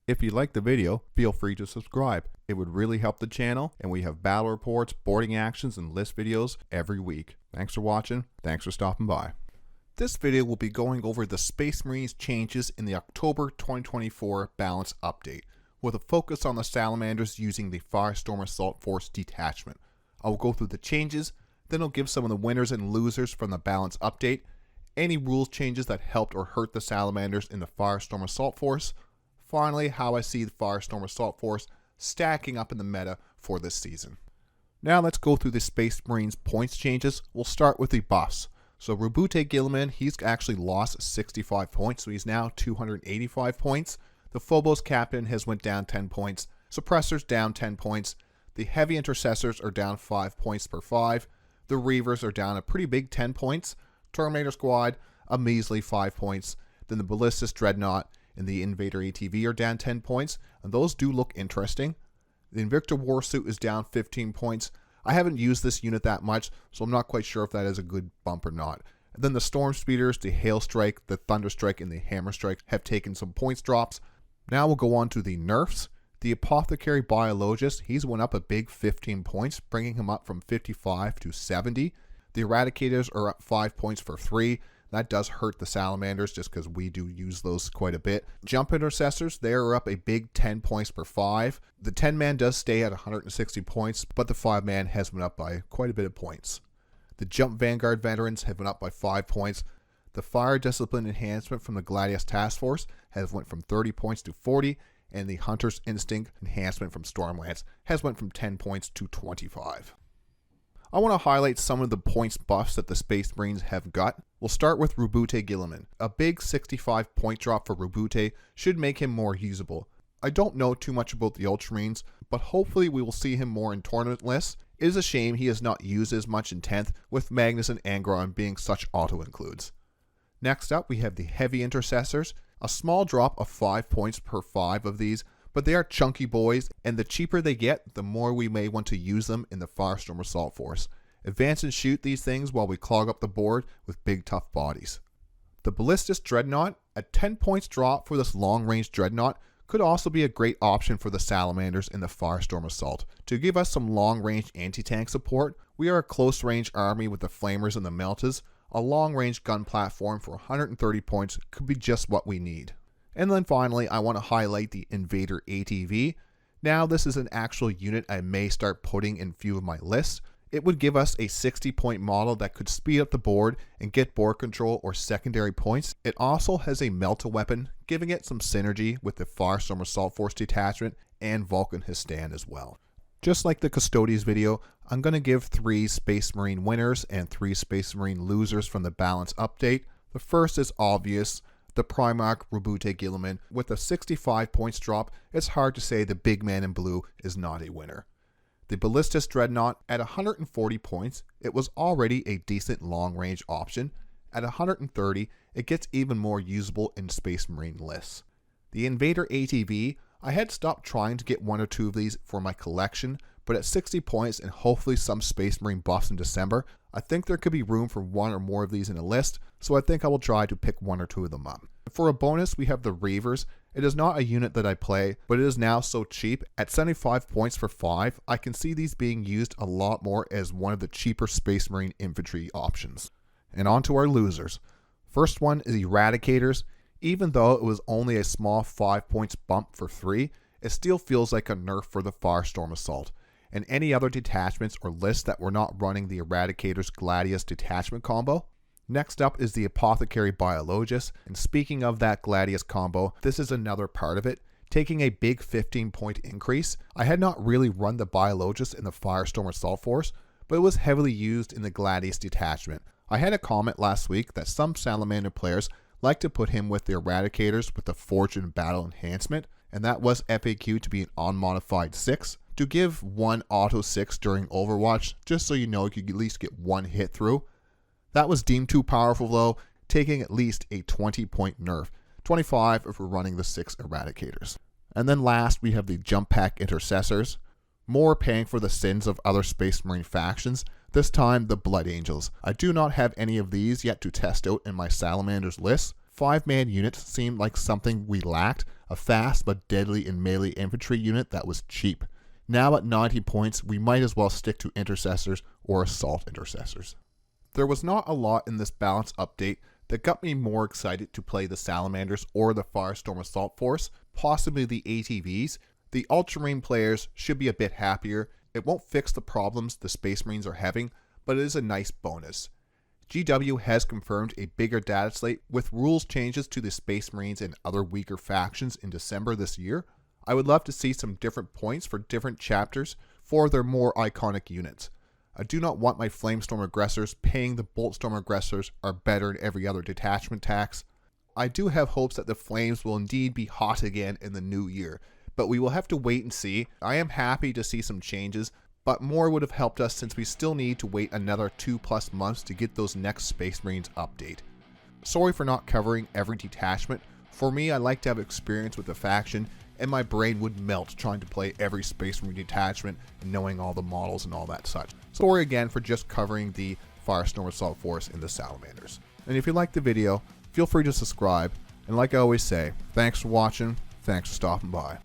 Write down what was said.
If you liked the video, feel free to subscribe. It would really help the channel, and we have battle reports, boarding actions, and list videos every week. Thanks for watching. Thanks for stopping by. This video will be going over the Space Marines changes in the October 2024 balance update, with a focus on the Salamanders using the Firestorm Assault Force detachment. I will go through the changes, then I'll give some of the winners and losers from the balance update, any rules changes that helped or hurt the Salamanders in the Firestorm Assault Force, finally, how I see the Firestorm Assault Force stacking up in the meta for this season. Now let's go through the Space Marines points changes. We'll start with the buffs. So Rabute Gilliman, he's actually lost 65 points, so he's now 285 points. The Phobos Captain has went down 10 points. Suppressors down 10 points. The Heavy Intercessors are down 5 points per 5. The Reavers are down a pretty big 10 points. Terminator Squad, a measly 5 points. Then the Ballistus Dreadnought and the Invader ATV are down 10 points, and those do look interesting. The Invictor Warsuit is down 15 points. I haven't used this unit that much, so I'm not quite sure if that is a good bump or not. And then the Storm Speeders, the Hail Strike, the Thunder Strike, and the Hammer Strike have taken some points drops. Now we'll go on to the nerfs. The Apothecary Biologist, he's went up a big 15 points, bringing him up from 55 to 70. The Eradicators are up 5 points for 3. That does hurt the Salamanders just because we do use those quite a bit. Jump Intercessors, they are up a big 10 points per 5. The 10-man does stay at 160 points, but the 5-man has went up by quite a bit of points. The Jump Vanguard Veterans have went up by 5 points. The Fire Discipline Enhancement from the Gladius Task Force has went from 30 points to 40, and the Hunter's Instinct Enhancement from Stormlance has went from 10 points to 25. I want to highlight some of the points buffs that the Space Marines have got. We'll start with Rabute Gilliman. A big 65 point drop for Rabute should make him more usable. I don't know too much about the Ultramarines, but hopefully we will see him more in tournament lists. It is a shame he is not used as much in 10th, with Magnus and Angron being such auto-includes. Next up, we have the Heavy Intercessors. A small drop of 5 points per 5 of these, but they are chunky boys, and the cheaper they get, the more we may want to use them in the Firestorm Assault Force. Advance and shoot these things while we clog up the board with big tough bodies. The Ballistus Dreadnought, a 10 points drop for this long-range Dreadnought, could also be a great option for the Salamanders in the Firestorm Assault. To give us some long-range anti-tank support, we are a close-range army with the Flamers and the Meltas. A long-range gun platform for 130 points could be just what we need. And then finally, I want to highlight the Invader ATV. Now this is an actual unit I may start putting in a few of my lists. It would give us a 60-point model that could speed up the board and get board control or secondary points. It also has a Melta weapon, giving it some synergy with the Firestorm Assault Force detachment and Vulcan Histan as well. Just like the Custodies video, I'm going to give 3 Space Marine winners and 3 Space Marine losers from the balance update. The first is obvious. The Primarch Rabute Gilliman, with a 65 points drop, it's hard to say the big man in blue is not a winner. The Ballistus Dreadnought, at 140 points, it was already a decent long-range option. At 130, it gets even more usable in Space Marine lists. The Invader ATV, I had stopped trying to get 1 or 2 of these for my collection, but at 60 points and hopefully some Space Marine buffs in December, I think there could be room for 1 or more of these in a list, so I think I will try to pick 1 or 2 of them up. For a bonus, we have the Reavers. It is not a unit that I play, but it is now so cheap. At 75 points for 5, I can see these being used a lot more as one of the cheaper Space Marine infantry options. And on to our losers. First one is Eradicators. Even though it was only a small 5 points bump for 3, it still feels like a nerf for the Firestorm Assault. And any other detachments or lists that were not running the Eradicators Gladius detachment combo. Next up is the Apothecary Biologist, and speaking of that Gladius combo, this is another part of it, taking a big 15-point increase. I had not really run the Biologist in the Firestorm Assault Force, but it was heavily used in the Gladius detachment. I had a comment last week that some Salamander players like to put him with the Eradicators with the Forge and Battle enhancement, and that was FAQ to be an unmodified 6. To give 1 auto 6 during Overwatch, just so you know you could at least get 1 hit through. That was deemed too powerful though, taking at least a 20-point nerf, 25 if we're running the 6 Eradicators. And then last, we have the Jump Pack Intercessors. More paying for the sins of other Space Marine factions. This time, the Blood Angels. I do not have any of these yet to test out in my Salamanders list. 5-man units seemed like something we lacked, a fast but deadly and melee infantry unit that was cheap. Now at 90 points, we might as well stick to intercessors or assault intercessors. There was not a lot in this balance update that got me more excited to play the Salamanders or the Firestorm Assault Force, possibly the ATVs. The Ultramarine players should be a bit happier. It won't fix the problems the Space Marines are having, but it is a nice bonus. GW has confirmed a bigger Dataslate with rules changes to the Space Marines and other weaker factions in December this year. I would love to see some different points for different chapters for their more iconic units. I do not want my Flamestorm aggressors paying the Boltstorm aggressors are better in every other detachment tax. I do have hopes that the Flames will indeed be hot again in the new year, but we will have to wait and see. I am happy to see some changes, but more would have helped us since we still need to wait another 2+ months to get those next Space Marines update. Sorry for not covering every detachment. For me, I like to have experience with the faction, and my brain would melt trying to play every Space Marine detachment and knowing all the models and all that such. Sorry again for just covering the Firestorm Assault Force and the Salamanders. And if you liked the video, feel free to subscribe, and like I always say, thanks for watching, thanks for stopping by.